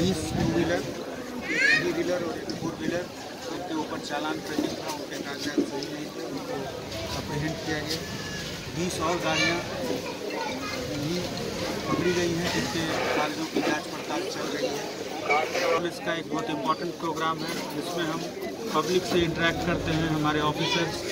20 two wheeler, 3 wheeler और 4 wheeler उनके ऊपर चालान पेंडिंग था, उनके कागजात सही नहीं थे, उनको अप्रीहेंड किया गया। 20 और गाड़ियाँ भी पकड़ी गई हैं जिनके कागजों की जांच पड़ताल चल रही है। पुलिस का एक बहुत इम्पोर्टेंट प्रोग्राम है जिसमें हम पब्लिक से इंटरेक्ट करते हैं। हमारे ऑफिसर्स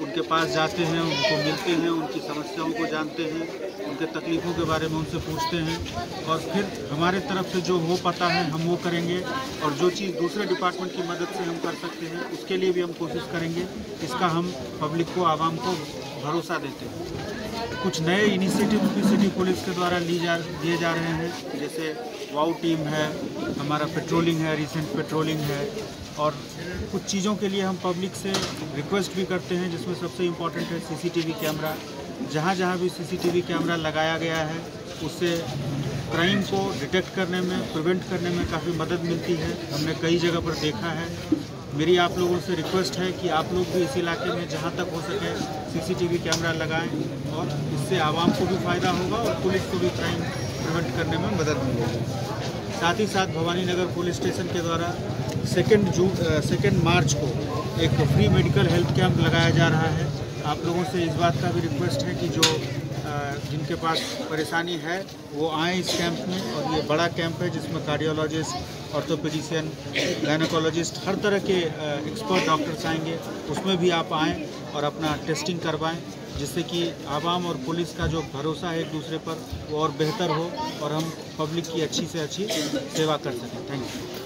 उनके पास जाते हैं, उनको मिलते हैं, उनकी समस्याओं को जानते हैं, उनके तकलीफ़ों के बारे में उनसे पूछते हैं और फिर हमारे तरफ से जो हो पाता है हम वो करेंगे और जो चीज़ दूसरे डिपार्टमेंट की मदद से हम कर सकते हैं उसके लिए भी हम कोशिश करेंगे। इसका हम पब्लिक को, आवाम को भरोसा देते हैं। कुछ नए इनिशिएटिव भी सिटी पुलिस के द्वारा दिए जा रहे हैं, जैसे वाउ टीम है, हमारा पेट्रोलिंग है, रिसेंट पेट्रोलिंग है और कुछ चीज़ों के लिए हम पब्लिक से रिक्वेस्ट भी करते हैं, जिसमें सबसे इम्पॉर्टेंट है सीसीटीवी कैमरा। जहाँ जहाँ भी सीसीटीवी कैमरा लगाया गया है उससे क्राइम को डिटेक्ट करने में, प्रिवेंट करने में काफ़ी मदद मिलती है। हमने कई जगह पर देखा है। मेरी आप लोगों से रिक्वेस्ट है कि आप लोग भी इस इलाके में जहाँ तक हो सके सीसीटीवी कैमरा लगाएं और इससे आवाम को भी फ़ायदा होगा और पुलिस को भी क्राइम प्रिवेंट करने में मदद मिलेगी। साथ ही साथ भवानी नगर पुलिस स्टेशन के द्वारा 2 मार्च को एक फ्री मेडिकल हेल्थ कैंप लगाया जा रहा है। आप लोगों से इस बात का भी रिक्वेस्ट है कि जिनके पास परेशानी है वो आएँ इस कैंप में। और ये बड़ा कैंप है जिसमें कार्डियोलॉजिस्ट, ऑर्थोपेडिशियन, गायनेकोलॉजिस्ट, हर तरह के एक्सपर्ट डॉक्टर्स आएंगे। उसमें भी आप आएँ और अपना टेस्टिंग करवाएं, जिससे कि आवाम और पुलिस का जो भरोसा है एक दूसरे पर वो और बेहतर हो और हम पब्लिक की अच्छी से अच्छी सेवा कर सकें। Thank you.